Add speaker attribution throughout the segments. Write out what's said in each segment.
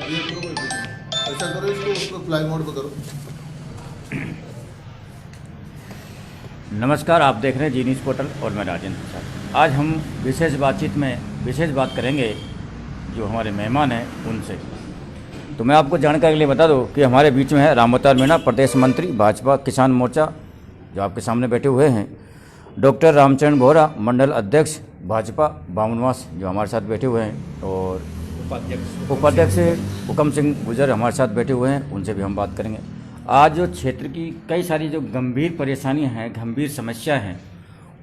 Speaker 1: ये करो भाई, ऐसा करो, इसको फ्लाई मोड पे करो।
Speaker 2: नमस्कार, आप देख रहे हैं जी न्यूज़ पोर्टल और मैं राजेंद्र प्रसाद। आज हम विशेष बातचीत में विशेष बात करेंगे जो हमारे मेहमान हैं उनसे। तो मैं आपको जानकारी के लिए बता दूं कि हमारे बीच में है रामअवतार मीणा, प्रदेश मंत्री भाजपा किसान मोर्चा, जो आपके सामने बैठे हुए हैं। डॉक्टर रामचरण बोहरा, मंडल अध्यक्ष भाजपा बामनवास, जो हमारे साथ बैठे हुए हैं। और उपाध्यक्ष हुकम सिंह गुजर हमारे साथ बैठे हुए हैं, उनसे भी हम बात करेंगे। आज जो क्षेत्र की कई सारी जो गंभीर परेशानियां हैं, गंभीर समस्या हैं,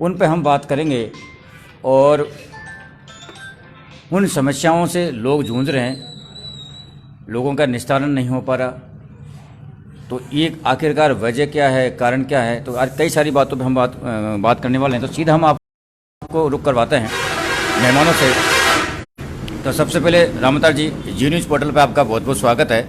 Speaker 2: उन पर हम बात करेंगे। और उन समस्याओं से लोग जूझ रहे हैं, लोगों का निस्तारण नहीं हो पा रहा। तो ये आखिरकार वजह क्या है, कारण क्या है, तो आज कई सारी बातों पे हम बात करने वाले हैं। तो सीधा हम आपको रुक करवाते हैं मेहमानों से। तो सबसे पहले रामअवतार जी, जी न्यूज़ पोर्टल पे आपका बहुत बहुत स्वागत है।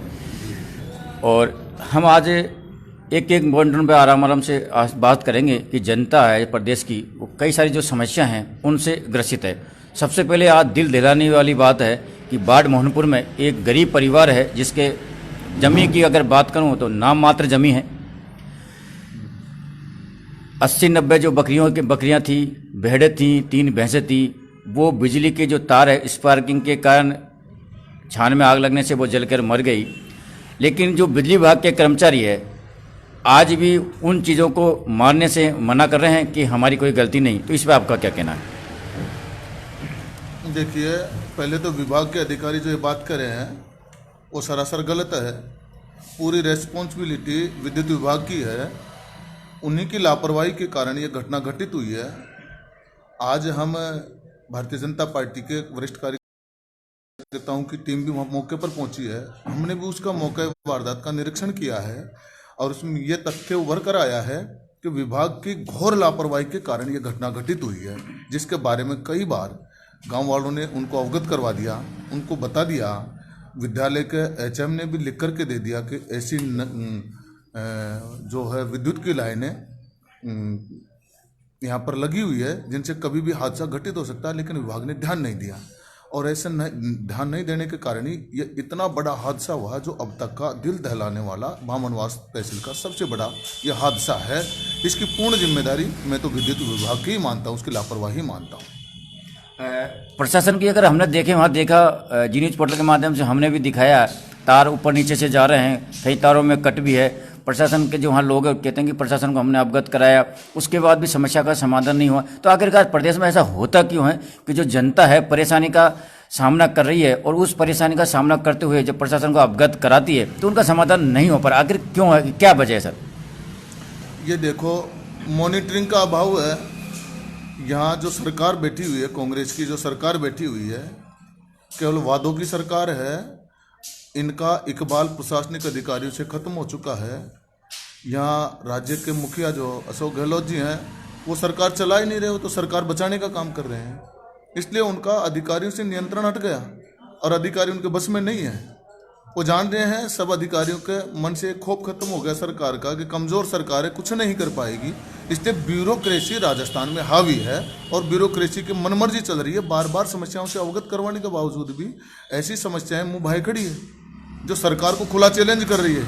Speaker 2: और हम आज एक एक पॉइंट पे आराम से बात करेंगे कि जनता है प्रदेश की, वो कई सारी जो समस्या हैं उनसे ग्रसित है। सबसे पहले आज दिल दहलाने वाली बात है कि बाढ़ मोहनपुर में एक गरीब परिवार है जिसके जमीन की अगर बात करूं तो नाम मात्र जमीन है। 80-90 जो बकरियां थी, भेड़ें थी, 3 भैंसें थी, वो बिजली के जो तार है स्पार्किंग के कारण छान में आग लगने से वो जलकर मर गई। लेकिन जो बिजली विभाग के कर्मचारी है आज भी उन चीज़ों को मारने से मना कर रहे हैं कि हमारी कोई गलती नहीं। तो इस पर आपका क्या कहना है?
Speaker 1: देखिए, पहले तो विभाग के अधिकारी जो ये बात कर रहे हैं वो सरासर गलत है। पूरी रेस्पॉन्सिबिलिटी विद्युत विभाग की है। उन्हीं की लापरवाही के कारण ये घटना घटित हुई है। आज हम भारतीय जनता पार्टी के वरिष्ठ कार्यकर्ताओं की टीम भी मौके पर पहुंची है। हमने भी उसका मौके वारदात का निरीक्षण किया है और उसमें ये तथ्य उभर कर आया है कि विभाग की घोर लापरवाही के कारण ये घटना घटित हुई है, जिसके बारे में कई बार गांव वालों ने उनको अवगत करवा दिया, उनको बता दिया। विद्यालय के एचएम ने भी लिख करके दे दिया कि ऐसी जो है विद्युत की लाइनें यहाँ पर लगी हुई है जिनसे कभी भी हादसा घटित हो सकता है, लेकिन विभाग ने ध्यान नहीं दिया। और ऐसे ध्यान नहीं देने के कारण ही ये इतना बड़ा हादसा हुआ, जो अब तक का दिल दहलाने वाला बामनवास तहसील का सबसे बड़ा ये हादसा है। इसकी पूर्ण जिम्मेदारी मैं तो विद्युत विभाग की ही मानता हूँ, उसकी लापरवाही मानता हूँ।
Speaker 2: प्रशासन की अगर हमने देखे, वहाँ देखा जी न्यूज़ पोर्टल के माध्यम से हमने भी दिखाया, तार ऊपर नीचे से जा रहे हैं, कई तारों में कट भी है। प्रशासन के जो वहाँ लोग कहते हैं कि प्रशासन को हमने अवगत कराया, उसके बाद भी समस्या का समाधान नहीं हुआ। तो आखिरकार प्रदेश में ऐसा होता क्यों है कि जो जनता है परेशानी का सामना कर रही है और उस परेशानी का सामना करते हुए जब प्रशासन को अवगत कराती है तो उनका समाधान नहीं हो पा रहा? आखिर क्यों है, क्या वजह है सर?
Speaker 1: ये देखो, मॉनिटरिंग का अभाव है। यहाँ जो सरकार बैठी हुई है, कांग्रेस की जो सरकार बैठी हुई है, केवल वादों की सरकार है। इनका इकबाल प्रशासनिक अधिकारियों से खत्म हो चुका है। यहाँ राज्य के मुखिया जो अशोक गहलोत जी हैं, वो सरकार चला ही नहीं रहे, हो तो सरकार बचाने का काम कर रहे हैं। इसलिए उनका अधिकारियों से नियंत्रण हट गया और अधिकारी उनके बस में नहीं है। वो जान रहे हैं, सब अधिकारियों के मन से खौफ खत्म हो गया सरकार का कि कमज़ोर सरकार है, कुछ नहीं कर पाएगी। इसलिए ब्यूरोक्रेसी राजस्थान में हावी है और ब्यूरोक्रेसी की मनमर्जी चल रही है। बार बार समस्याओं से अवगत करवाने के बावजूद भी ऐसी समस्याएं मुँह भाई खड़ी है, जो सरकार को खुला चैलेंज कर रही है।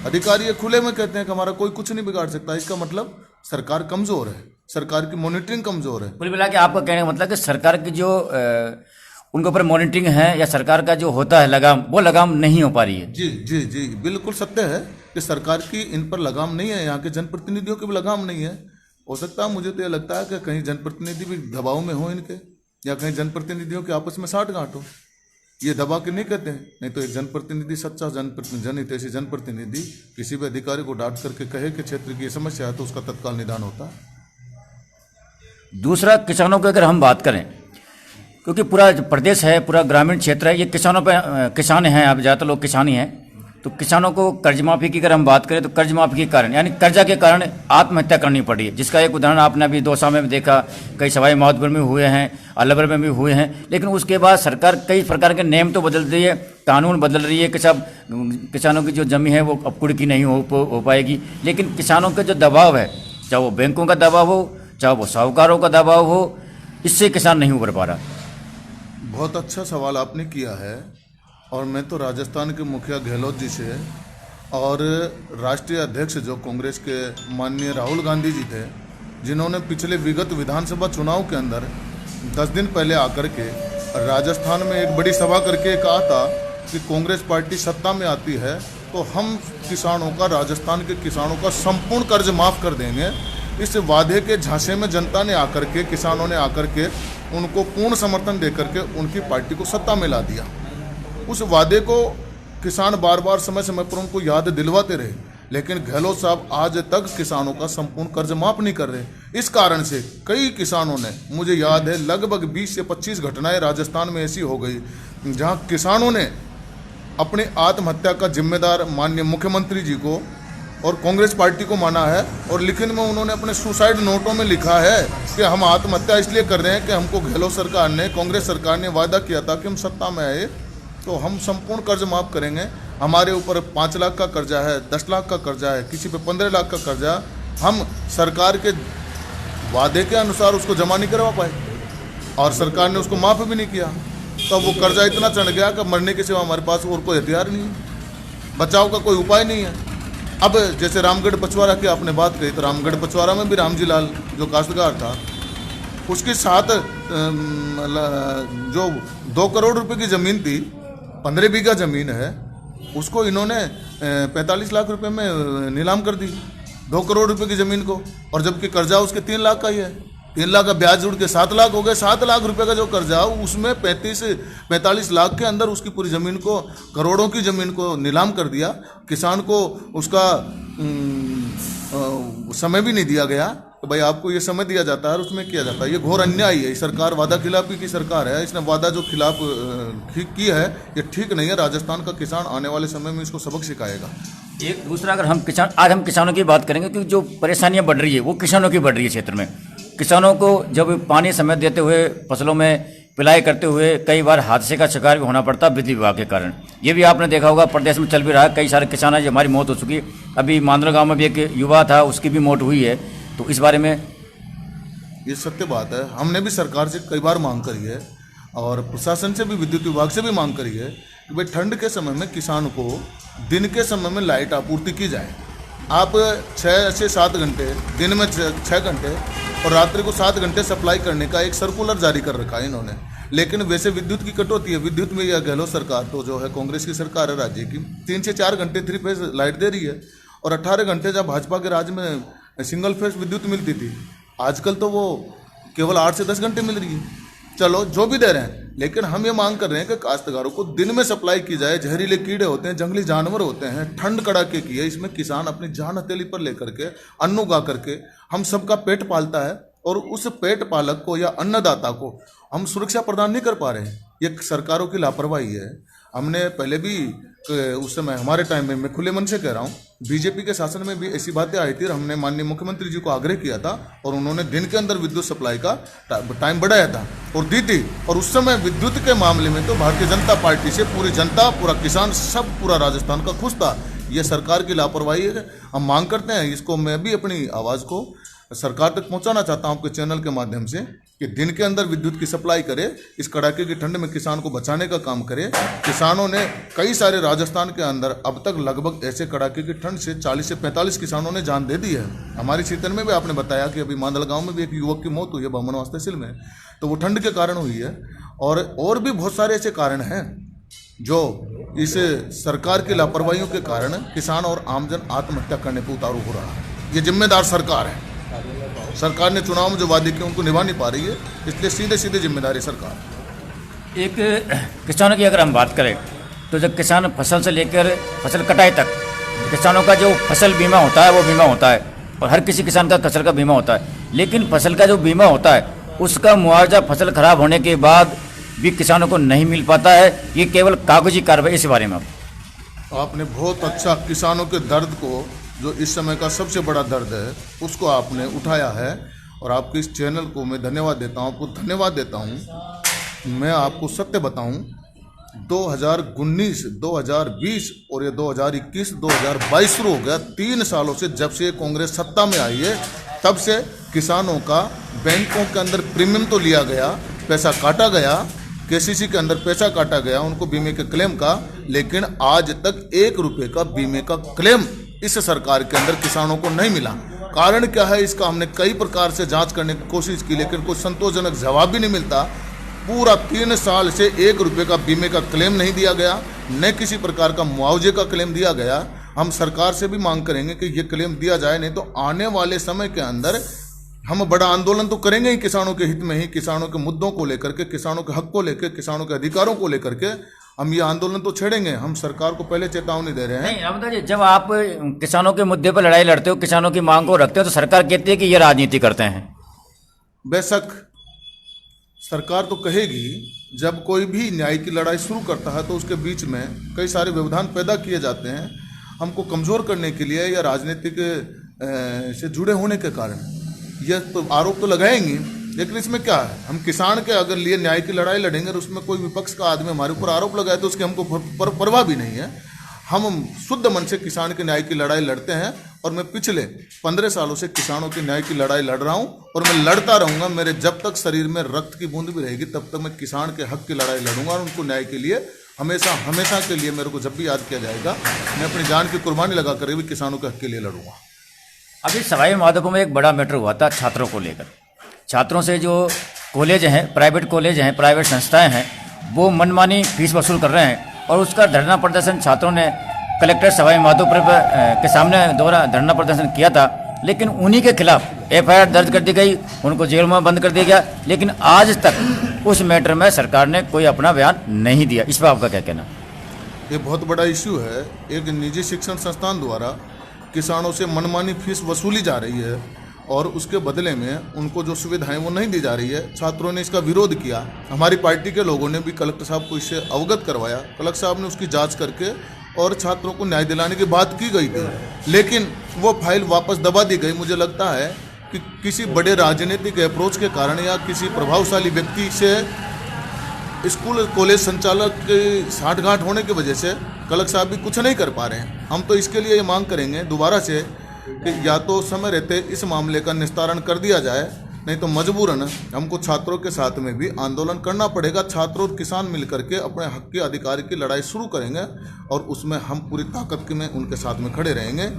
Speaker 1: अधिकारी ये खुले में कहते हैं कि हमारा कोई कुछ नहीं बिगाड़ सकता। इसका मतलब सरकार कमज़ोर है, सरकार की मॉनिटरिंग कमज़ोर है।
Speaker 2: कुल मिला के आपका कहने का मतलब कि सरकार की जो उनके ऊपर मॉनिटरिंग है या सरकार का जो होता है लगाम, वो लगाम नहीं हो पा रही है।
Speaker 1: जी जी जी, बिल्कुल सत्य है कि सरकार की इन पर लगाम नहीं है। यहाँ के जनप्रतिनिधियों की भी लगाम नहीं है। हो सकता है, मुझे तो ये लगता है कि कहीं जनप्रतिनिधि भी दबाव में हो इनके, या कहीं जनप्रतिनिधियों के आपस में साठगांठ हो। ये दबा के नहीं कहते हैं, नहीं तो एक जनप्रतिनिधि, सच्चा जनहितैषी जनप्रतिनिधि किसी भी अधिकारी को डांट करके कहे कि क्षेत्र की ये समस्या है तो उसका तत्काल निदान होता है।
Speaker 2: दूसरा, किसानों की अगर हम बात करें, क्योंकि पूरा प्रदेश है, पूरा ग्रामीण क्षेत्र है, ये किसानों पे किसान हैं, अब ज़्यादातर लोग किसान ही हैं। तो किसानों को कर्ज माफ़ी की अगर हम बात करें तो कर्ज माफ़ी के कारण, यानी कर्जा के कारण आत्महत्या करनी पड़ी है, जिसका एक उदाहरण आपने अभी दौसा में देखा, कई सवाई माधोपुर में हुए हैं, अलवर में भी हुए हैं। लेकिन उसके बाद सरकार कई प्रकार के नियम तो बदल रही है, कानून बदल रही है कि सब किसानों की जो जमीन है वो अब कुर्की नहीं हो पाएगी। लेकिन किसानों का जो दबाव है, चाहे वो बैंकों का दबाव हो, चाहे वो साहूकारों का दबाव हो, इससे किसान नहीं उभर पा रहा।
Speaker 1: बहुत अच्छा सवाल आपने किया है। और मैं तो राजस्थान के मुखिया गहलोत जी से और राष्ट्रीय अध्यक्ष जो कांग्रेस के माननीय राहुल गांधी जी थे, जिन्होंने पिछले विगत विधानसभा चुनाव के अंदर 10 दिन पहले आकर के राजस्थान में एक बड़ी सभा करके कहा था कि कांग्रेस पार्टी सत्ता में आती है तो हम किसानों का, राजस्थान के किसानों का संपूर्ण कर्ज माफ़ कर देंगे। इस वादे के झांसे में जनता ने आकर के, किसानों ने आकर के उनको पूर्ण समर्थन देकर के उनकी पार्टी को सत्ता में ला दिया। उस वादे को किसान बार बार समय समय पर उनको याद दिलवाते रहे, लेकिन गहलोत साहब आज तक किसानों का संपूर्ण कर्ज माफ नहीं कर रहे। इस कारण से कई किसानों ने, मुझे याद है लगभग 20 से 25 घटनाएं राजस्थान में ऐसी हो गई जहां किसानों ने अपनी आत्महत्या का जिम्मेदार माननीय मुख्यमंत्री जी को और कांग्रेस पार्टी को माना है, और लिखित में उन्होंने अपने सुसाइड नोटों में लिखा है कि हम आत्महत्या इसलिए कर रहे हैं कि हमको गहलोत सरकार ने, कांग्रेस सरकार ने वादा किया था कि हम सत्ता में आए तो हम संपूर्ण कर्ज माफ़ करेंगे। हमारे ऊपर 5 लाख का कर्जा है, 10 लाख का कर्जा है, किसी पे 15 लाख का कर्जा, हम सरकार के वादे के अनुसार उसको जमा नहीं करवा पाए और सरकार ने उसको माफ़ भी नहीं किया। तो वो कर्जा इतना चढ़ गया कि मरने के सिवा हमारे पास और कोई हथियार नहीं है, बचाव का कोई उपाय नहीं है। अब जैसे रामगढ़ पचवारा की आपने बात कही, तो रामगढ़ पचवारा में भी रामजी लाल जो काश्तकार था, उसके साथ जो 2 करोड़ रुपए की ज़मीन थी, 15 बीघा ज़मीन है, उसको इन्होंने 45 लाख रुपए में नीलाम कर दी, 2 करोड़ रुपए की ज़मीन को, और जबकि कर्जा उसके 3 लाख का ही है। 3 लाख का ब्याज जुड़ के 7 लाख हो गए। 7 लाख रुपए का जो कर्जा, उसमें 45 लाख के अंदर उसकी पूरी ज़मीन को, करोड़ों की ज़मीन को नीलाम कर दिया। किसान को उसका समय भी नहीं दिया गया तो भाई आपको ये समय दिया जाता है और उसमें किया जाता है। ये घोर अन्याय है। सरकार वादा खिलाफी की सरकार है। इसने वादा जो खिलाफ की है ये ठीक नहीं है। राजस्थान का किसान आने वाले समय में इसको सबक सिखाएगा।
Speaker 2: एक दूसरा, अगर हम आज हम किसानों की बात करेंगे, क्योंकि जो परेशानियां बढ़ रही है वो किसानों की बढ़ रही है। क्षेत्र में किसानों को जब पानी समय देते हुए, फसलों में पिलाई करते हुए कई बार हादसे का शिकार भी होना पड़ता है बिजली विभाग के कारण। ये भी आपने देखा होगा, प्रदेश में चल भी रहा है। कई सारे किसान हैं जो हमारी मौत हो चुकी है। अभी मांदरा गांव में भी एक युवा था, उसकी भी मौत हुई है। तो इस बारे में
Speaker 1: ये सत्य बात है। हमने भी सरकार से कई बार मांग करी है और प्रशासन से भी, विद्युत विभाग से भी मांग करी है कि भाई ठंड के समय में किसान को दिन के समय में लाइट आपूर्ति की जाए। आप 6 से 7 घंटे, दिन में 6 घंटे और रात्रि को 7 घंटे सप्लाई करने का एक सर्कुलर जारी कर रखा है इन्होंने। लेकिन वैसे विद्युत की कटौती है। विद्युत में यह गहलोत सरकार तो जो है कांग्रेस की सरकार है राज्य की, 3 से 4 घंटे 3 फेज लाइट दे रही है और 18 घंटे जब भाजपा के राज्य में सिंगल फेज विद्युत मिलती थी, आजकल तो वो केवल 8 से 10 घंटे मिल रही है। चलो जो भी दे रहे हैं, लेकिन हम ये मांग कर रहे हैं कि काश्तकारों को दिन में सप्लाई की जाए। जहरीले कीड़े होते हैं, जंगली जानवर होते हैं, ठंड कड़ाके की है, इसमें किसान अपनी जान हथेली पर लेकर के अन्न उगा करके हम सबका पेट पालता है और उस पेट पालक को या अन्नदाता को हम सुरक्षा प्रदान नहीं कर पा रहे हैं। ये सरकारों की लापरवाही है। हमने पहले भी उस समय हमारे टाइम में, मैं खुले मन से कह रहा हूँ, बीजेपी के शासन में भी ऐसी बातें आई थी। हमने माननीय मुख्यमंत्री जी को आग्रह किया था और उन्होंने दिन के अंदर विद्युत सप्लाई का टाइम बढ़ाया था और दी थी। और उस समय विद्युत के मामले में तो भारतीय जनता पार्टी से पूरी जनता, पूरा किसान, सब पूरा राजस्थान का खुश था। ये सरकार की लापरवाही है। हम मांग करते हैं, इसको मैं भी अपनी आवाज़ को सरकार तक पहुंचाना चाहता हूं आपके चैनल के माध्यम से, कि दिन के अंदर विद्युत की सप्लाई करे, इस कड़ाके की ठंड में किसान को बचाने का काम करे। किसानों ने कई सारे राजस्थान के अंदर अब तक लगभग ऐसे कड़ाके की ठंड से 40 से 45 किसानों ने जान दे दी है। हमारी क्षेत्र में भी आपने बताया कि अभी मांदल गांव में भी एक युवक की मौत हुई है बामनवास तहसील में, तो वो ठंड के कारण हुई है। और भी बहुत सारे ऐसे कारण हैं जो इस सरकार की लापरवाहियों के कारण किसान और आमजन आत्महत्या करने पर उतारू हो रहा है। ये जिम्मेदार सरकार है। सरकार ने चुनाव में जो वादे किए उनको निभा नहीं पा रही है, इसलिए सीधे सीधे जिम्मेदारी सरकार।
Speaker 2: एक किसानों की अगर हम बात करें तो जब किसान फसल से लेकर फसल कटाई तक, किसानों का जो फसल बीमा होता है वो बीमा होता है और हर किसी किसान का फसल का बीमा होता है। लेकिन फसल का जो बीमा होता है उसका मुआवजा फसल खराब होने के बाद भी किसानों को नहीं मिल पाता है। ये केवल कागजी कार्रवाई। इस बारे में
Speaker 1: आपने बहुत अच्छा किसानों के दर्द को, जो इस समय का सबसे बड़ा दर्द है, उसको आपने उठाया है और आपके इस चैनल को मैं धन्यवाद देता हूँ, आपको धन्यवाद देता हूँ। मैं आपको सत्य बताऊँ, 2019, 2020 और ये 2021, 2022 शुरू हो गया। 3 सालों से, जब से कांग्रेस सत्ता में आई है तब से किसानों का बैंकों के अंदर प्रीमियम तो लिया गया, पैसा काटा गया, केसीसी के अंदर पैसा काटा गया उनको बीमे के क्लेम का, लेकिन आज तक 1 रुपये का बीमे का क्लेम इस सरकार के अंदर किसानों को नहीं मिला। कारण क्या है इसका हमने कई प्रकार से जांच करने की कोशिश की, लेकिन कोई संतोषजनक जवाब भी नहीं मिलता। पूरा 3 साल से 1 रुपये का बीमे का क्लेम नहीं दिया गया, न किसी प्रकार का मुआवजे का क्लेम दिया गया। हम सरकार से भी मांग करेंगे कि ये क्लेम दिया जाए, नहीं तो आने वाले समय के अंदर हम बड़ा आंदोलन तो करेंगे ही किसानों के हित में ही, किसानों के मुद्दों को लेकर के, किसानों के हक को लेकर, किसानों के अधिकारों को लेकर के हम ये आंदोलन तो छेड़ेंगे। हम सरकार को पहले चेतावनी दे रहे हैं।
Speaker 2: नहीं रामदास जी, जब आप किसानों के मुद्दे पर लड़ाई लड़ते हो, किसानों की मांग को रखते हो, तो सरकार कहती है कि ये राजनीति करते हैं।
Speaker 1: बेशक सरकार तो कहेगी, जब कोई भी न्याय की लड़ाई शुरू करता है तो उसके बीच में कई सारे व्यवधान पैदा किए जाते हैं हमको कमज़ोर करने के लिए या राजनीतिक से जुड़े होने के कारण। यह तो आरोप तो लगाएंगे, लेकिन इसमें क्या है, हम किसान के अगर लिए न्याय की लड़ाई लड़ेंगे और उसमें कोई विपक्ष का आदमी हमारे ऊपर आरोप लगाए तो उसकी हमको परवाह भी नहीं है। हम शुद्ध मन से किसान के न्याय की लड़ाई लड़ते हैं और मैं पिछले 15 सालों से किसानों के न्याय की लड़ाई लड़ रहा हूं और मैं लड़ता रहूंगा। मेरे जब तक शरीर में रक्त की बूंद भी रहेगी तब तक मैं किसान के हक की लड़ाई लड़ूंगा और उनको न्याय के लिए हमेशा हमेशा के लिए मेरे को जब भी याद किया जाएगा मैं अपनी जान की कुर्बानी लगा कर भी किसानों के हक के लिए लड़ूंगा।
Speaker 2: अभी सवाई माधोपुर में एक बड़ा मैटर हुआ था छात्रों को लेकर। छात्रों से जो कॉलेज हैं, प्राइवेट कॉलेज हैं, प्राइवेट संस्थाएं हैं, वो मनमानी फीस वसूल कर रहे हैं और उसका धरना प्रदर्शन छात्रों ने कलेक्टर सवाई माधोपुर के सामने दोबारा धरना प्रदर्शन किया था। लेकिन उन्हीं के खिलाफ FIR दर्ज कर दी गई, उनको जेल में बंद कर दिया गया, लेकिन आज तक उस मैटर में सरकार ने कोई अपना बयान नहीं दिया। इस पर आपका क्या कहना?
Speaker 1: ये बहुत बड़ा इश्यू है। एक निजी शिक्षण संस्थान द्वारा किसानों से मनमानी फीस वसूली जा रही है और उसके बदले में उनको जो सुविधाएं वो नहीं दी जा रही है। छात्रों ने इसका विरोध किया, हमारी पार्टी के लोगों ने भी कलेक्टर साहब को इससे अवगत करवाया। कलेक्टर साहब ने उसकी जांच करके और छात्रों को न्याय दिलाने की बात की गई थी, लेकिन वो फाइल वापस दबा दी गई। मुझे लगता है कि किसी बड़े राजनीतिक अप्रोच के कारण या किसी प्रभावशाली व्यक्ति से स्कूल कॉलेज संचालक की साठगांठ होने की वजह से कलेक्टर साहब भी कुछ नहीं कर पा रहे हैं। हम तो इसके लिए ये मांग करेंगे दोबारा से कि या तो समय रहते इस मामले का निस्तारण कर दिया जाए, नहीं तो मजबूरन हमको छात्रों के साथ में भी आंदोलन करना पड़ेगा। छात्र और किसान मिलकर के अपने हक के अधिकार की लड़ाई शुरू करेंगे और उसमें हम पूरी ताकत में उनके साथ में खड़े रहेंगे।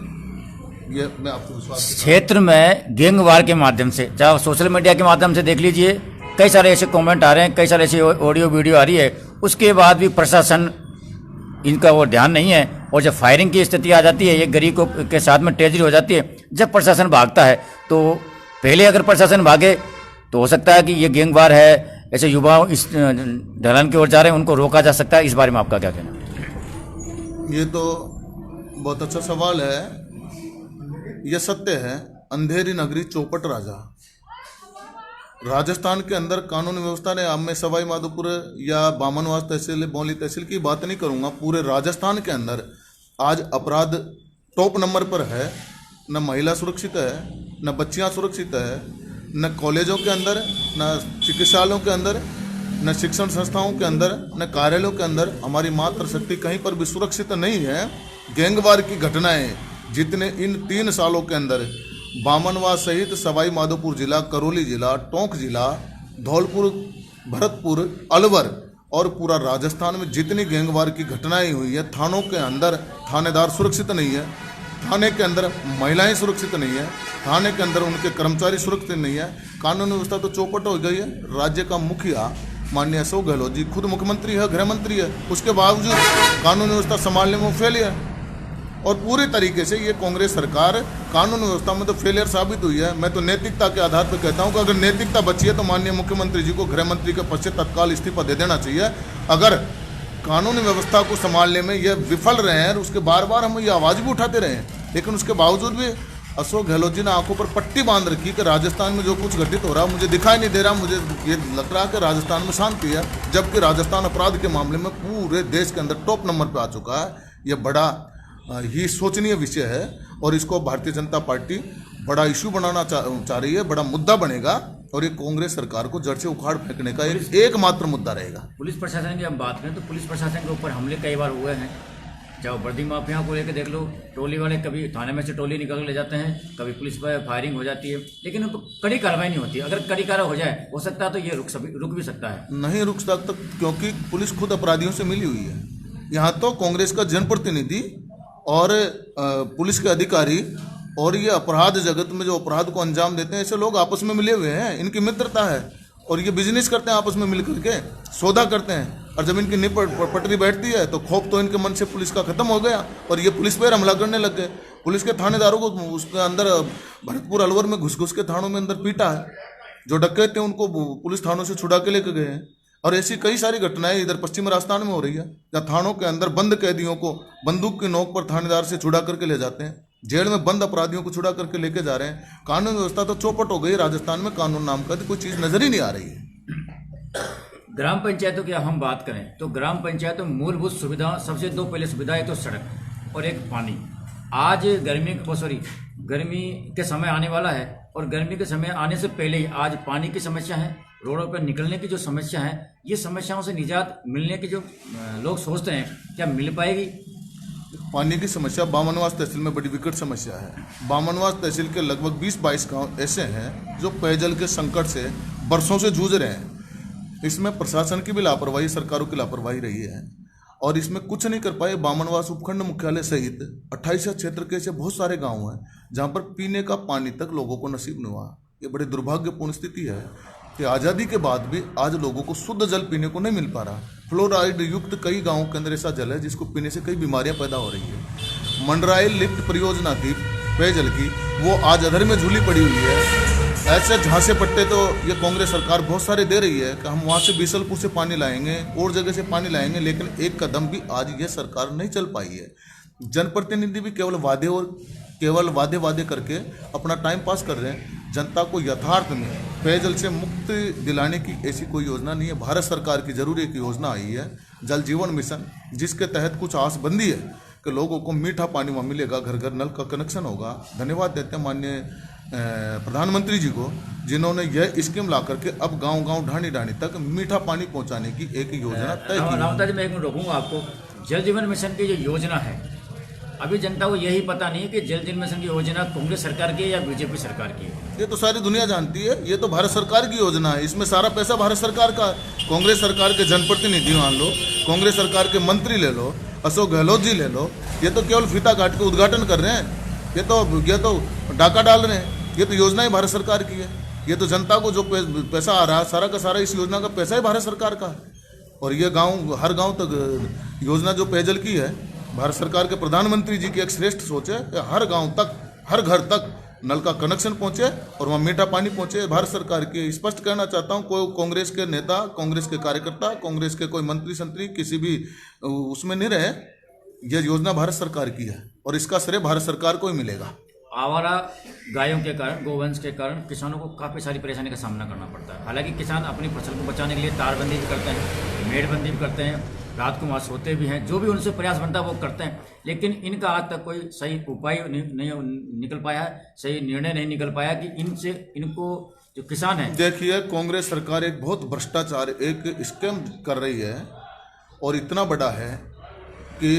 Speaker 1: ये मैं आपको विश्वास
Speaker 2: क्षेत्र में गैंगवार के माध्यम से, चाहे सोशल मीडिया के माध्यम से देख लीजिए, कई सारे ऐसे कमेंट आ रहे हैं, कई सारे ऐसे ऑडियो वीडियो आ रही है, उसके बाद भी प्रशासन इनका वो ध्यान नहीं है। और जब फायरिंग की स्थिति आ जाती है, एक गरीब को के साथ में ट्रेजरी हो जाती है, जब प्रशासन भागता है तो पहले अगर प्रशासन भागे तो हो सकता है कि ये गैंगवार है, ऐसे युवाओं इस ढलान की ओर जा रहे हैं, उनको रोका जा सकता है। इस बारे में आपका क्या कहना?
Speaker 1: ये तो बहुत अच्छा सवाल है। यह सत्य है, अंधेरी नगरी चौपट राजा। राजस्थान के अंदर कानून व्यवस्था ने, अब मैं सवाई माधोपुर या बामनवास तहसील, बौली तहसील की बात नहीं करूंगा, पूरे राजस्थान के अंदर आज अपराध टॉप नंबर पर है। न महिला सुरक्षित है, न बच्चियां सुरक्षित है, न कॉलेजों के अंदर, न चिकित्सालयों के अंदर, न शिक्षण संस्थाओं के अंदर, न कार्यालयों के अंदर हमारी मातृशक्ति कहीं पर भी सुरक्षित नहीं है। गैंगवार की घटनाएं जितने इन 3 सालों के अंदर बामनवास सहित सवाई माधोपुर जिला, करौली जिला, टोंक जिला, धौलपुर, भरतपुर, अलवर और पूरा राजस्थान में जितनी गैंगवार की घटनाएं हुई है, थानों के अंदर थानेदार सुरक्षित नहीं है, थाने के अंदर महिलाएं सुरक्षित नहीं है, थाने के अंदर उनके कर्मचारी सुरक्षित नहीं है, कानून व्यवस्था तो चौपट हो गई है। राज्य का मुखिया माननीय अशोक गहलोत जी खुद मुख्यमंत्री है, गृह मंत्री है, उसके बावजूद कानून व्यवस्था संभालने में फेलियर है। और पूरी तरीके से ये कांग्रेस सरकार कानून व्यवस्था में तो फेलियर साबित हुई है। मैं तो नैतिकता के आधार पर कहता हूं कि अगर नैतिकता बची है तो माननीय मुख्यमंत्री जी को गृह मंत्री के पद से तत्काल इस्तीफा दे देना चाहिए। अगर कानून व्यवस्था को संभालने में ये विफल रहे हैं, उसके बार बार हम ये आवाज़ भी उठाते रहे हैं, लेकिन उसके बावजूद भी अशोक गहलोत जी ने आंखों पर पट्टी बांध रखी कि राजस्थान में जो कुछ घटित हो रहा है मुझे दिखाई नहीं दे रहा, मुझे ये लग रहा है कि राजस्थान में शांति है, जबकि राजस्थान अपराध के मामले में पूरे देश के अंदर टॉप नंबर पर आ चुका है। यह बड़ा ही शोचनीय विषय है और इसको भारतीय जनता पार्टी बड़ा इशू बनाना चाह रही है, बड़ा मुद्दा बनेगा और ये कांग्रेस सरकार को जड़ से उखाड़ फेंकने का एकमात्र मुद्दा रहेगा।
Speaker 2: पुलिस प्रशासन की हम बात करें तो पुलिस प्रशासन के ऊपर हमले कई बार हुए हैं, चाहे वो वर्दी माफियाओं को लेकर देख लो, टोली वाले कभी थाने में से टोली निकल के ले जाते हैं, कभी पुलिस पर फायरिंग हो जाती है, लेकिन तो कड़ी कार्रवाई नहीं होती। अगर कड़ी कार्रवाई हो जाए, हो सकता है तो ये रुक भी सकता है।
Speaker 1: नहीं रुक सकता, क्योंकि पुलिस खुद अपराधियों से मिली हुई है। यहाँ तो कांग्रेस का जनप्रतिनिधि और पुलिस के अधिकारी और ये अपराध जगत में जो अपराध को अंजाम देते हैं, ऐसे लोग आपस में मिले हुए हैं, इनकी मित्रता है और ये बिजनेस करते हैं, आपस में मिल करके सौदा करते हैं। और जब इनकी पटरी बैठती है तो खौफ तो इनके मन से पुलिस का खत्म हो गया और ये पुलिस पर हमला करने लग गए। पुलिस के थानेदारों को उसके अंदर भरतपुर अलवर में घुस के थानों में अंदर पीटा है। जो डकैत थे उनको पुलिस थानों से छुड़ा के लेकर गए हैं। और ऐसी कई सारी घटनाएं इधर पश्चिम राजस्थान में हो रही है, जहाँ थानों के अंदर बंद कैदियों को बंदूक की नोक पर थानेदार से छुड़ा करके ले जाते हैं, जेल में बंद अपराधियों को छुड़ा करके लेके जा रहे हैं। कानून व्यवस्था तो चौपट हो गई राजस्थान में, कानून नाम का तो कोई चीज़ नजर ही नहीं आ रही है।
Speaker 2: ग्राम पंचायतों की हम बात करें तो ग्राम पंचायतों में मूलभूत सुविधा, सबसे दो पहले सुविधा है तो सड़क और एक पानी। आज गर्मी के समय आने वाला है और गर्मी के समय आने से पहले ही आज पानी की समस्या है, रोडों पर निकलने की जो समस्या है, ये समस्याओं से निजात मिलने की जो लोग सोचते हैं, क्या मिल पाएगी?
Speaker 1: पानी की समस्या बामनवास तहसील में बड़ी विकट समस्या है। बामनवास तहसील के लगभग 20-22 गांव ऐसे हैं जो पेयजल के संकट से बरसों से जूझ रहे हैं। इसमें प्रशासन की भी लापरवाही, सरकारों की लापरवाही रही है और इसमें कुछ नहीं कर पाए। बामनवास उपखंड मुख्यालय सहित 28 क्षेत्र के ऐसे बहुत सारे गांव हैं जहां पर पीने का पानी तक लोगों को नसीब नहीं हुआ। ये बड़ी दुर्भाग्यपूर्ण स्थिति है कि आज़ादी के बाद भी आज लोगों को शुद्ध जल पीने को नहीं मिल पा रहा। फ्लोराइड युक्त कई गाँवों के अंदर ऐसा जल है जिसको पीने से कई बीमारियाँ पैदा हो रही है। मंडरायल लिफ्ट परियोजना थी पेयजल की, वो आज अधर में झूली पड़ी हुई है। ऐसे झांसे पट्टे तो ये कांग्रेस सरकार बहुत सारे दे रही है कि हम वहाँ से बीसलपुर से पानी लाएंगे और जगह से पानी लाएंगे, लेकिन एक कदम भी आज ये सरकार नहीं चल पाई है। जनप्रतिनिधि भी केवल वादे करके अपना टाइम पास कर रहे हैं। जनता को यथार्थ में पेयजल से मुक्ति दिलाने की ऐसी कोई योजना नहीं है। भारत सरकार की जरूरी एक योजना आई है जल जीवन मिशन, जिसके तहत कुछ आसबंदी है कि लोगों को मीठा पानी वहाँ मिलेगा, घर घर नल का कनेक्शन होगा। धन्यवाद देते हैं माननीय प्रधानमंत्री जी को, जिन्होंने यह स्कीम ला करके अब गांव-गांव ढाणी तक मीठा पानी पहुंचाने की एक योजना तय की।
Speaker 2: रामता जी, मैं एक मिनट रोकूंगा आपको। जल जीवन मिशन की जो योजना है, अभी जनता को यही पता नहीं है कि जल जीवन मिशन की योजना कांग्रेस सरकार की है या बीजेपी सरकार की है।
Speaker 1: ये तो सारी दुनिया जानती है, ये तो भारत सरकार की योजना है। इसमें सारा पैसा भारत सरकार का। कांग्रेस सरकार के जनप्रतिनिधि मान लो, कांग्रेस सरकार के मंत्री ले लो, अशोक गहलोत जी ले लो, ये तो केवल फीता काट के उद्घाटन कर रहे हैं। ये तो डाका डाल रहे हैं। ये तो योजना ही भारत सरकार की है। ये तो जनता को जो पैसा आ रहा है सारा का सारा इस योजना का पैसा ही भारत सरकार का है। और ये हर गांव तक योजना जो पेयजल की है, भारत सरकार के प्रधानमंत्री जी की एक श्रेष्ठ सोच है कि हर गांव तक, हर घर तक नल का कनेक्शन पहुंचे और वहाँ मीठा पानी पहुंचे। भारत सरकार की स्पष्ट कहना चाहता हूँ, कोई कांग्रेस के नेता, कांग्रेस के कार्यकर्ता, कांग्रेस के कोई मंत्री संतरी किसी भी उसमें नहीं रहे। यह योजना भारत सरकार की है और इसका श्रेय भारत सरकार को ही मिलेगा।
Speaker 2: आवारा गायों के कारण, गोवंश के कारण किसानों को काफ़ी सारी परेशानी का सामना करना पड़ता है। हालांकि किसान अपनी फसल को बचाने के लिए तारबंदी भी करते हैं, मेड़बंदी भी करते हैं, रात को वहाँ सोते भी हैं, जो भी उनसे प्रयास बनता है वो करते हैं, लेकिन इनका आज तक कोई सही उपाय नहीं निकल पाया है, सही निर्णय नहीं निकल पाया कि इनको जो किसान है।
Speaker 1: देखिए, कांग्रेस सरकार एक बहुत भ्रष्टाचार, एक स्कैम कर रही है और इतना बड़ा है कि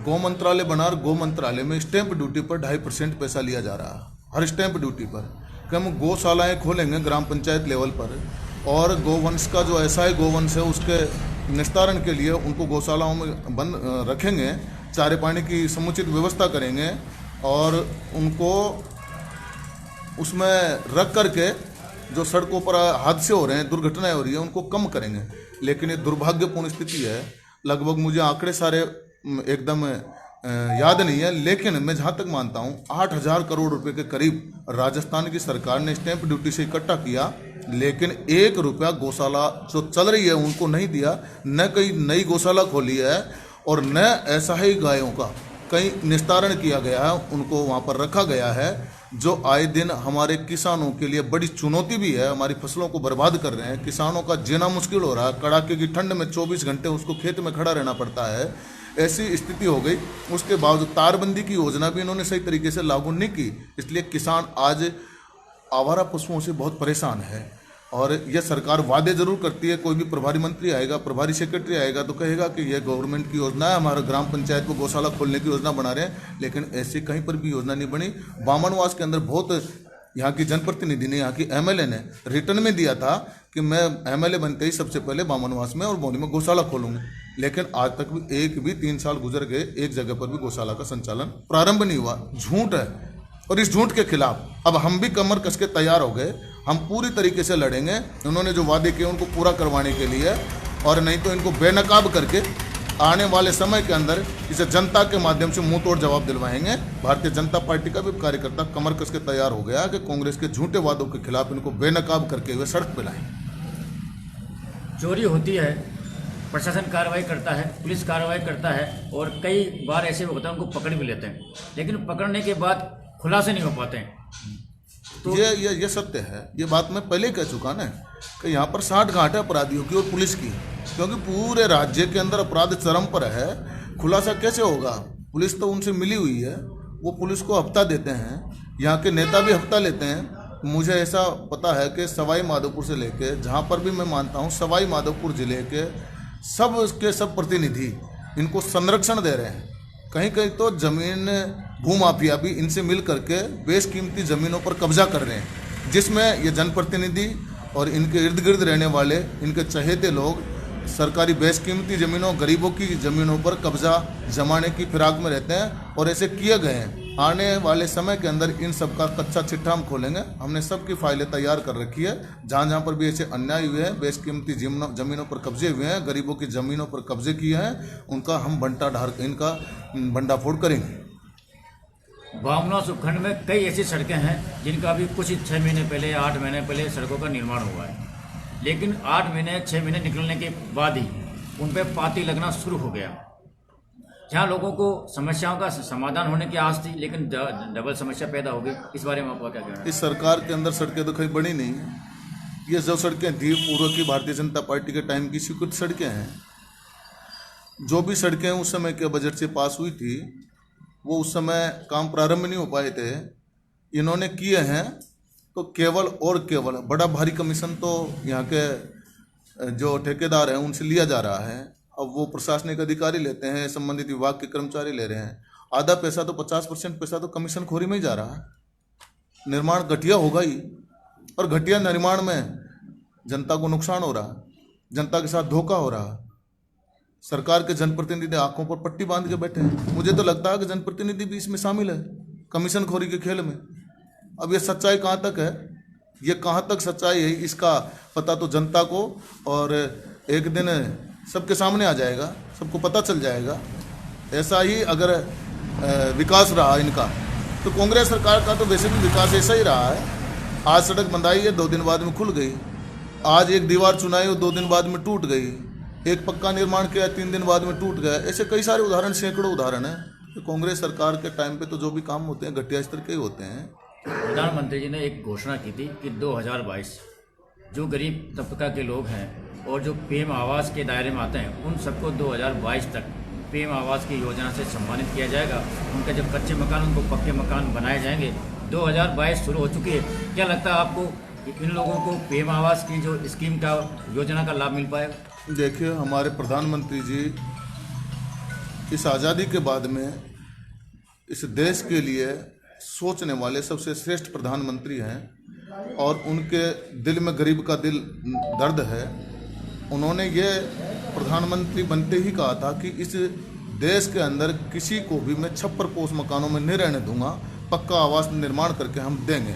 Speaker 1: गौ मंत्रालय बना और गौ मंत्रालय में स्टैंप ड्यूटी पर 2.5% पैसा लिया जा रहा है, हर स्टैंप ड्यूटी पर। कि हम गौशालाएँ खोलेंगे ग्राम पंचायत लेवल पर और गोवंश का जो ऐसा ही गोवंश है उसके निस्तारण के लिए उनको गौशालाओं में बंद रखेंगे, चारे पानी की समुचित व्यवस्था करेंगे और उनको उसमें रख करके जो सड़कों पर हादसे हो रहे हैं, दुर्घटनाएं हो रही हैं, उनको कम करेंगे। लेकिन ये दुर्भाग्यपूर्ण स्थिति है। लगभग मुझे आंकड़े सारे एकदम याद नहीं है, लेकिन मैं जहाँ तक मानता हूँ 8,000 करोड़ रुपए के करीब राजस्थान की सरकार ने स्टैंप ड्यूटी से इकट्ठा किया, लेकिन 1 रुपया गौशाला जो चल रही है उनको नहीं दिया। न कोई नई गौशाला खोली है और न ऐसा ही गायों का कहीं निस्तारण किया गया है, उनको वहाँ पर रखा गया है, जो आए दिन हमारे किसानों के लिए बड़ी चुनौती भी है। हमारी फसलों को बर्बाद कर रहे हैं, किसानों का जीना मुश्किल हो रहा है। कड़ाके की ठंड में 24 घंटे उसको खेत में खड़ा रहना पड़ता है, ऐसी स्थिति हो गई। उसके बावजूद तारबंदी की योजना भी इन्होंने सही तरीके से लागू नहीं की, इसलिए किसान आज आवारा पशुओं से बहुत परेशान है। और ये सरकार वादे जरूर करती है। कोई भी प्रभारी मंत्री आएगा, प्रभारी सेक्रेटरी आएगा तो कहेगा कि ये गवर्नमेंट की योजना है, हमारा ग्राम पंचायत को गौशाला खोलने की योजना बना रहे हैं, लेकिन ऐसी कहीं पर भी योजना नहीं बनी। बामनवास के अंदर बहुत यहाँ की जनप्रतिनिधि ने, यहाँ की एमएलए ने रिटर्न में दिया था कि मैं एमएलए बनते ही सबसे पहले बामनवास में और बौनी में गौशाला खोलूंगा, लेकिन आज तक भी 3 साल गुजर गए, एक जगह पर भी गौशाला का संचालन प्रारंभ नहीं हुआ। झूठ है, और इस झूठ के खिलाफ अब हम भी कमर कस के तैयार हो गए। हम पूरी तरीके से लड़ेंगे, उन्होंने जो वादे किए उनको पूरा करवाने के लिए, और नहीं तो इनको बेनकाब करके आने वाले समय के अंदर इसे जनता के माध्यम से मुंह तोड़ जवाब दिलवाएंगे। भारतीय जनता पार्टी का भी कार्यकर्ता कमर कस के तैयार हो गया कि कांग्रेस के झूठे वादों के खिलाफ इनको बेनकाब करके हुए सड़क पर लाएं।
Speaker 2: चोरी होती है, प्रशासन कार्रवाई करता है, पुलिस कार्रवाई करता है, और कई बार ऐसे होता है उनको पकड़ भी लेते हैं, लेकिन पकड़ने के बाद खुलासे नहीं हो पाते हैं।
Speaker 1: तो ये सत्य है, ये बात मैं पहले कह चुका ना कि यहाँ पर साठ गांठ है अपराधियों की और पुलिस की, क्योंकि पूरे राज्य के अंदर अपराध चरम पर है। खुलासा कैसे होगा? पुलिस तो उनसे मिली हुई है, वो पुलिस को हफ्ता देते हैं, यहाँ के नेता भी हफ्ता लेते हैं। मुझे ऐसा पता है कि सवाई माधोपुर से लेके जहाँ पर भी मैं मानता हूँ सवाई माधोपुर जिले के सब प्रतिनिधि इनको संरक्षण दे रहे हैं। कहीं कहीं तो जमीन भूमाफिया भी इनसे मिल करके बेशकीमती ज़मीनों पर कब्जा कर रहे हैं, जिसमें ये जनप्रतिनिधि और इनके इर्द गिर्द रहने वाले इनके चहेते लोग सरकारी बेशकीमती ज़मीनों, गरीबों की ज़मीनों पर कब्जा जमाने की फिराक में रहते हैं, और ऐसे किए गए हैं। आने वाले समय के अंदर इन सब का कच्चा चिट्ठा हम खोलेंगे। हमने सबकी फाइलें तैयार कर रखी है, जहाँ जहाँ पर भी ऐसे अन्याय हुए हैं, बेशकीमती ज़मीनों पर कब्जे हुए हैं, गरीबों की ज़मीनों पर कब्जे किए हैं, उनका हम इनका भंडाफोड़ करेंगे।
Speaker 2: बामनवास उपखंड में कई ऐसी सड़कें हैं जिनका अभी कुछ 6 महीने पहले, 8 महीने पहले सड़कों का निर्माण हुआ है, लेकिन 8 महीने 6 महीने निकलने के बाद ही उन पर पाती लगना शुरू हो गया। जहाँ लोगों को समस्याओं का समाधान होने की आस थी, लेकिन डबल समस्या पैदा हो गई। इस बारे में आपका क्या कहना है?
Speaker 1: इस सरकार के अंदर सड़कें तो कहीं बनी नहीं है। ये जो सड़कें थी पूर्व की भारतीय जनता पार्टी के टाइम की स्वीकृत सड़कें हैं। जो भी सड़कें उस समय के बजट से पास हुई थी वो उस समय काम प्रारंभ नहीं हो पाए थे। इन्होंने किए हैं तो केवल और केवल बड़ा भारी कमीशन तो यहाँ के जो ठेकेदार हैं उनसे लिया जा रहा है। अब वो प्रशासनिक अधिकारी लेते हैं, संबंधित विभाग के कर्मचारी ले रहे हैं। आधा पैसा तो 50% पैसा तो कमीशन खोरी में ही जा रहा है। निर्माण घटिया होगा ही, और घटिया निर्माण में जनता को नुकसान हो रहा, जनता के साथ धोखा हो रहा। सरकार के जनप्रतिनिधि आंखों पर पट्टी बांध के बैठे हैं। मुझे तो लगता है कि जनप्रतिनिधि भी इसमें शामिल है, कमीशन खोरी के खेल में। अब ये सच्चाई कहाँ तक है, ये कहाँ तक सच्चाई है, इसका पता तो जनता को और एक दिन सबके सामने आ जाएगा, सबको पता चल जाएगा। ऐसा ही अगर विकास रहा इनका तो कांग्रेस सरकार का तो वैसे भी विकास ऐसा ही रहा है। आज सड़क बंधाई है, 2 दिन बाद में खुल गई। आज एक दीवार चुनाई, 2 दिन बाद में टूट गई। एक पक्का निर्माण किया, 3 दिन बाद में टूट गया। ऐसे कई सारे उदाहरण, सैकड़ों उदाहरण हैं। तो कांग्रेस सरकार के टाइम पे तो जो भी काम होते हैं घटिया स्तर के ही होते हैं।
Speaker 2: प्रधानमंत्री जी ने एक घोषणा की थी कि 2022 जो गरीब तबका के लोग हैं और जो पीएम आवास के दायरे में आते हैं उन सबको 2022 तक पीएम आवास की योजना से सम्मानित किया जाएगा। उनके जो कच्चे मकान उनको पक्के मकान बनाए जाएंगे। 2022 शुरू हो चुकी है। क्या लगता है आपको कि इन लोगों को पीएम आवास की जो स्कीम का योजना का लाभ मिल पाएगा?
Speaker 1: देखिए, हमारे प्रधानमंत्री जी इस आज़ादी के बाद में इस देश के लिए सोचने वाले सबसे श्रेष्ठ प्रधानमंत्री हैं, और उनके दिल में गरीब का दिल दर्द है। उन्होंने ये प्रधानमंत्री बनते ही कहा था कि इस देश के अंदर किसी को भी मैं छप्पर पोष मकानों में नहीं रहने दूंगा, पक्का आवास निर्माण करके हम देंगे।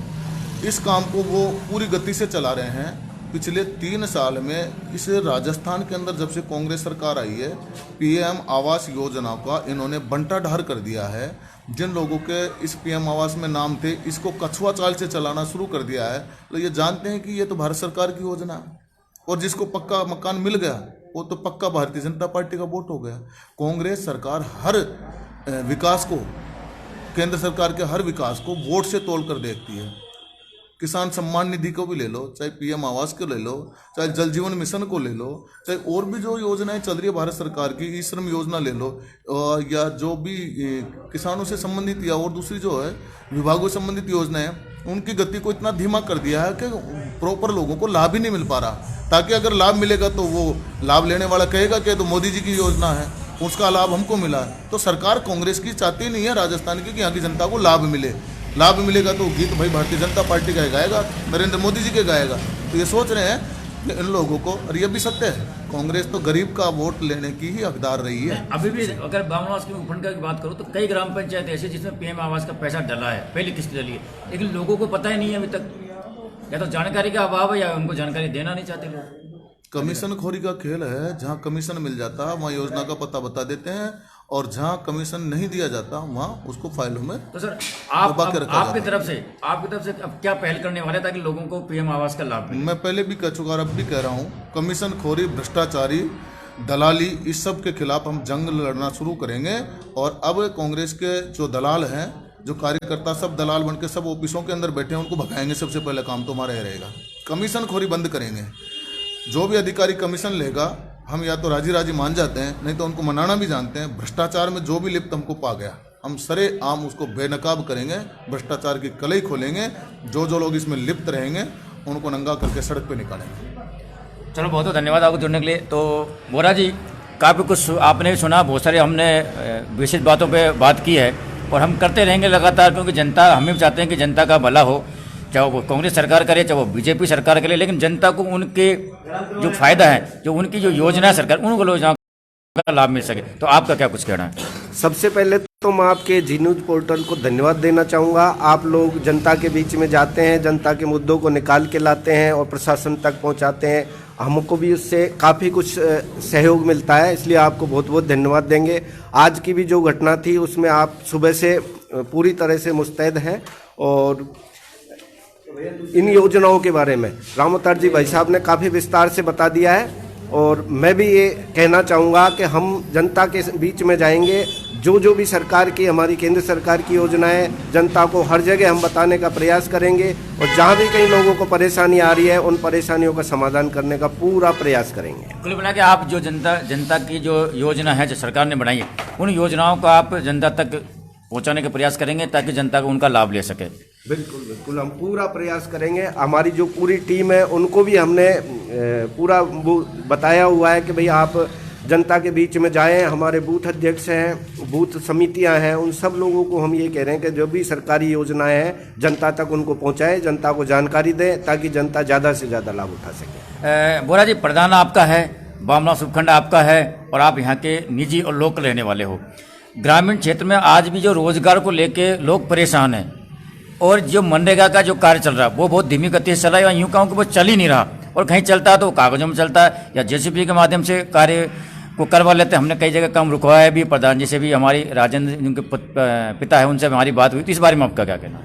Speaker 1: इस काम को वो पूरी गति से चला रहे हैं। पिछले 3 साल में इस राजस्थान के अंदर जब से कांग्रेस सरकार आई है, पीएम आवास योजना का इन्होंने बंटा ढार कर दिया है। जिन लोगों के इस पीएम आवास में नाम थे, इसको कछुआ चाल से चलाना शुरू कर दिया है। तो ये जानते हैं कि ये तो भारत सरकार की योजना है, और जिसको पक्का मकान मिल गया वो तो पक्का भारतीय जनता पार्टी का वोट हो गया। कांग्रेस सरकार हर विकास को, केंद्र सरकार के हर विकास को वोट से तोल कर देखती है। किसान सम्मान निधि को भी ले लो, चाहे पीएम आवास को ले लो, चाहे जल जीवन मिशन को ले लो, चाहे और भी जो योजनाएं चल रही है भारत सरकार की, ई श्रम योजना ले लो, या जो भी किसानों से संबंधित या और दूसरी जो है विभागों से संबंधित योजनाएं हैं, उनकी गति को इतना धीमा कर दिया है कि प्रॉपर लोगों को लाभ ही नहीं मिल पा रहा। ताकि अगर लाभ मिलेगा तो वो लाभ लेने वाला कहेगा कि तो मोदी जी की योजना है, उसका लाभ हमको मिला। तो सरकार कांग्रेस की चाहती नहीं है राजस्थान की कि यहाँ की जनता को लाभ मिले। लाभ मिलेगा तो गीत भाई भारतीय जनता पार्टी का गाएगा, नरेंद्र मोदी जी के गाएगा। तो ये सोच रहे हैं कि इन लोगों को, और ये भी सत्य है, कांग्रेस तो गरीब का वोट लेने की ही हकदार रही है।
Speaker 2: अभी भी अगर बामनवास के उपखंड की बात करूँ तो कई ग्राम पंचायत ऐसे जिसमें पीएम आवास का पैसा डला है, पहली किस्त डली है, लेकिन लोगों को पता ही नहीं है अभी तक। या तो जानकारी का अभाव है या उनको जानकारी देना नहीं चाहते लोग।
Speaker 1: कमीशन खोरी का खेल है। जहाँ कमीशन मिल जाता है वहाँ योजना का पता बता देते हैं, और जहाँ कमीशन नहीं दिया जाता वहाँ उसको फाइलों में
Speaker 2: तो सर आपकी तरफ से अब क्या पहल करने वाले ताकि लोगों को पीएम आवास का लाभ मिले?
Speaker 1: मैं पहले भी कह चुका और अब भी कह रहा हूँ, कमीशन खोरी, भ्रष्टाचारी, दलाली, इस सब के खिलाफ हम जंग लड़ना शुरू करेंगे। और अब कांग्रेस के जो दलाल हैं, जो कार्यकर्ता सब दलाल बनके सब ऑफिसों के अंदर बैठे हैं, उनको भगाएंगे। सबसे पहले काम तो हमारा यह रहेगा, कमीशन खोरी बंद करेंगे। जो भी अधिकारी कमीशन लेगा, हम या तो राजी राजी मान जाते हैं, नहीं तो उनको मनाना भी जानते हैं। भ्रष्टाचार में जो भी लिप्त हमको पा गया, हम सरे आम उसको बेनकाब करेंगे, भ्रष्टाचार की कलई खोलेंगे। जो लोग इसमें लिप्त रहेंगे उनको नंगा करके सड़क पे निकालेंगे।
Speaker 2: चलो, बहुत बहुत धन्यवाद आपको जुड़ने के लिए। तो बोरा जी, काफ़ी कुछ आपने भी सुना, बहुत सारे हमने विशेष बातों पर बात की है और हम करते रहेंगे लगातार, क्योंकि जनता, हम भी चाहते हैं कि जनता का भला हो, चाहे वो कांग्रेस सरकार करे चाहे वो बीजेपी सरकार करे, लेकिन जनता को उनके जो फायदा है, जो उनकी जो योजना है सरकार, उन योजनाओं का लाभ मिल सके। तो आपका क्या कुछ कहना है?
Speaker 3: सबसे पहले तो मैं आपके जी न्यूज़ पोर्टल को धन्यवाद देना चाहूँगा। आप लोग जनता के बीच में जाते हैं, जनता के मुद्दों को निकाल के लाते हैं और प्रशासन तक पहुँचाते हैं। हमको भी उससे काफ़ी कुछ सहयोग मिलता है, इसलिए आपको बहुत बहुत धन्यवाद देंगे। आज की भी जो घटना थी उसमें आप सुबह से पूरी तरह से मुस्तैद हैं, और इन योजनाओं के बारे में राम अवतार जी भाई साहब ने काफ़ी विस्तार से बता दिया है। और मैं भी ये कहना चाहूँगा कि हम जनता के बीच में जाएंगे, जो भी सरकार की, हमारी केंद्र सरकार की योजनाएं जनता को हर जगह हम बताने का प्रयास करेंगे, और जहाँ भी कई लोगों को परेशानी आ रही है उन परेशानियों का समाधान करने का पूरा प्रयास करेंगे।
Speaker 2: कुल मिला के आप जो जनता की जो योजना है, जो सरकार ने बनाई है, उन योजनाओं को आप जनता तक पहुंचाने का प्रयास करेंगे ताकि जनता को उनका लाभ ले सके।
Speaker 3: बिल्कुल बिल्कुल, हम पूरा प्रयास करेंगे। हमारी जो पूरी टीम है उनको भी हमने पूरा बताया हुआ है कि भाई आप जनता के बीच में जाएं। हमारे बूथ अध्यक्ष हैं, बूथ समितियां हैं, उन सब लोगों को हम ये कह रहे हैं कि जो भी सरकारी योजनाएं हैं जनता तक उनको पहुंचाएं, जनता को जानकारी दें ताकि जनता ज़्यादा से ज़्यादा लाभ उठा सके।
Speaker 2: बोरा जी, प्रधान आपका है, बामनवास उपखंड आपका है, और आप यहाँ के निजी और लोकल रहने वाले हो। ग्रामीण क्षेत्र में आज भी जो रोजगार को लेके लोग परेशान हैं, और जो मनरेगा का जो कार्य चल रहा है वो बहुत धीमी गति से चल रहा है, यूँ कहूँ कि वो चल ही नहीं रहा, और कहीं चलता है तो कागजों में चलता है या जेसीबी के माध्यम से कार्य को करवा लेते हैं। हमने कई जगह काम रुकवाया भी, प्रधान जी से भी, हमारी राजेंद्र जिनके पिता है उनसे हमारी बात हुई। तो इस बारे में आपका क्या कहना है?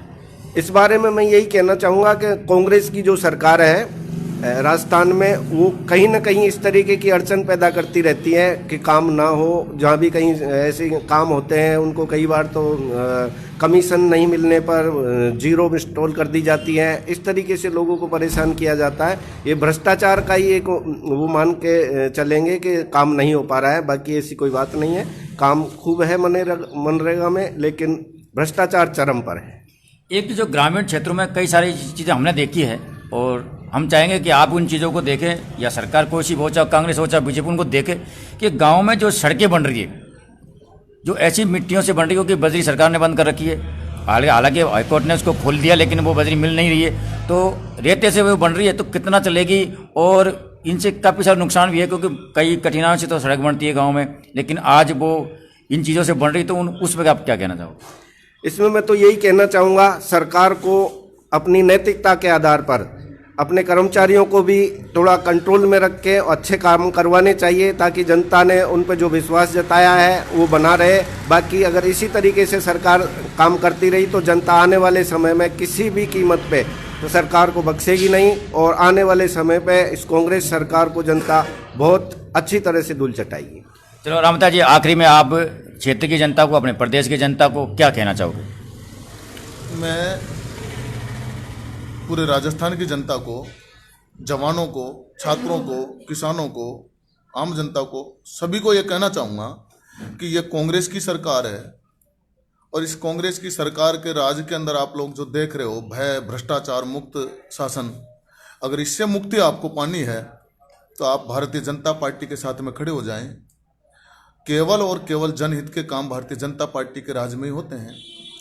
Speaker 3: इस बारे में मैं यही कहना चाहूँगा कि कांग्रेस की जो सरकार है राजस्थान में, वो कहीं ना कहीं इस तरीके की अड़चन पैदा करती रहती है कि काम ना हो। जहाँ भी कहीं ऐसे काम होते हैं उनको कई बार तो कमीशन नहीं मिलने पर जीरो इंस्टॉल कर दी जाती है। इस तरीके से लोगों को परेशान किया जाता है। ये भ्रष्टाचार का ही एक वो मान के चलेंगे कि काम नहीं हो पा रहा है, बाकी ऐसी कोई बात नहीं है। काम खूब है मनरेगा में, लेकिन भ्रष्टाचार चरम पर है।
Speaker 2: एक जो ग्रामीण क्षेत्रों में कई सारी चीज़ें हमने देखी है, और हम चाहेंगे कि आप उन चीज़ों को देखें, या सरकार कोई सी हो, चाहे कांग्रेस हो, चाहे बीजेपी, उनको देखे कि गांव में जो सड़कें बन रही है, जो ऐसी मिट्टियों से बन रही है, क्योंकि बजरी सरकार ने बंद कर रखी है। हालांकि हाईकोर्ट ने उसको खोल दिया, लेकिन वो बजरी मिल नहीं रही है, तो रेते से वो बन रही है, तो कितना चलेगी। और इनसे काफ़ी सारा नुकसान भी है, क्योंकि कई कठिनाइयों से तो सड़क बनती है गाँव में, लेकिन आज वो इन चीज़ों से बन रही, तो उस पर आप क्या कहना चाहोगे?
Speaker 3: इसमें मैं तो यही कहना चाहूँगा, सरकार को अपनी नैतिकता के आधार पर अपने कर्मचारियों को भी थोड़ा कंट्रोल में रख के अच्छे काम करवाने चाहिए, ताकि जनता ने उन पर जो विश्वास जताया है वो बना रहे। बाकी अगर इसी तरीके से सरकार काम करती रही तो जनता आने वाले समय में किसी भी कीमत पे तो सरकार को बख्शेगी नहीं, और आने वाले समय पे इस कांग्रेस सरकार को जनता बहुत अच्छी तरह से धूल चटाएगी।
Speaker 2: चलो रामता जी, आखिरी में आप क्षेत्र की जनता को, अपने प्रदेश की जनता को क्या कहना चाहोगे?
Speaker 1: मैं पूरे राजस्थान की जनता को, जवानों को, छात्रों को, किसानों को, आम जनता को, सभी को ये कहना चाहूँगा कि ये कांग्रेस की सरकार है और इस कांग्रेस की सरकार के राज के अंदर आप लोग जो देख रहे हो भय, भ्रष्टाचार मुक्त शासन, अगर इससे मुक्ति आपको पानी है तो आप भारतीय जनता पार्टी के साथ में खड़े हो जाएं। केवल और केवल जनहित के काम भारतीय जनता पार्टी के राज में ही होते हैं।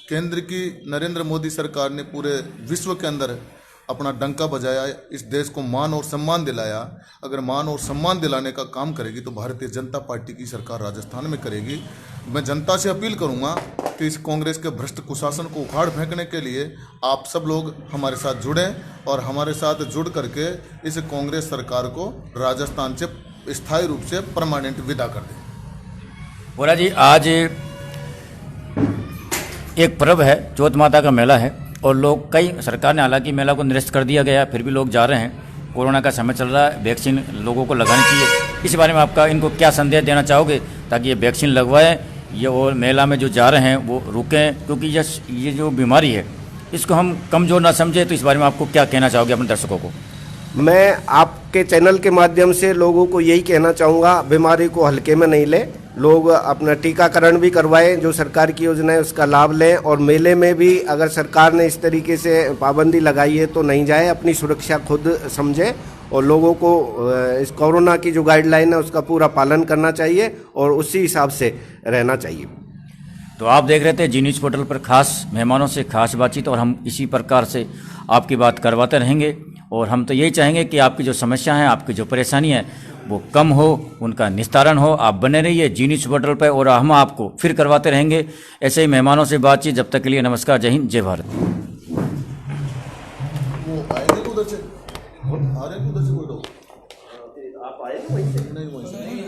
Speaker 1: केंद्र की नरेंद्र मोदी सरकार ने पूरे विश्व के अंदर अपना डंका बजाया, इस देश को मान और सम्मान दिलाया। अगर मान और सम्मान दिलाने का काम करेगी तो भारतीय जनता पार्टी की सरकार राजस्थान में करेगी। मैं जनता से अपील करूंगा कि इस कांग्रेस के भ्रष्ट कुशासन को उखाड़ फेंकने के लिए आप सब लोग हमारे साथ जुड़ें और हमारे साथ जुड़ करके इस कांग्रेस सरकार को राजस्थान से स्थायी रूप से परमानेंट विदा कर दें।
Speaker 2: बोला जी, आज एक पर्व है, चौथ माता का मेला है और लोग कई, सरकार ने हालांकि मेला को निरस्त कर दिया गया, फिर भी लोग जा रहे हैं। कोरोना का समय चल रहा है, वैक्सीन लोगों को लगानी चाहिए। इस बारे में आपका इनको क्या संदेश देना चाहोगे ताकि ये वैक्सीन लगवाएं, ये और मेला में जो जा रहे हैं वो रुकें, क्योंकि ये जो बीमारी है इसको हम कमज़ोर ना समझे। तो इस बारे में आपको क्या कहना चाहोगे अपने दर्शकों को?
Speaker 3: मैं आपके चैनल के माध्यम से लोगों को यही कहना चाहूँगा, बीमारी को हल्के में नहीं लें। लोग अपना टीकाकरण भी करवाएं, जो सरकार की योजना है उसका लाभ लें, और मेले में भी अगर सरकार ने इस तरीके से पाबंदी लगाई है तो नहीं जाए, अपनी सुरक्षा खुद समझें और लोगों को इस कोरोना की जो गाइडलाइन है उसका पूरा पालन करना चाहिए और उसी हिसाब से रहना चाहिए।
Speaker 2: तो आप देख रहे थे जी न्यूज़ पोर्टल पर खास मेहमानों से खास बातचीत, और हम इसी प्रकार से आपकी बात करवाते रहेंगे। और हम तो यही चाहेंगे कि आपकी जो समस्या है, आपकी जो परेशानी है वो कम हो, उनका निस्तारण हो। आप बने रहिए जी न्यूज़ पोर्टल पर और हम आपको फिर करवाते रहेंगे ऐसे ही मेहमानों से बातचीत। जब तक के लिए नमस्कार, जय हिंद, जय भारत।
Speaker 1: वो आएंगे उधर से, आ रहे हैं उधर से कोई लोग, आप आए वहीं से? नहीं, वहीं से।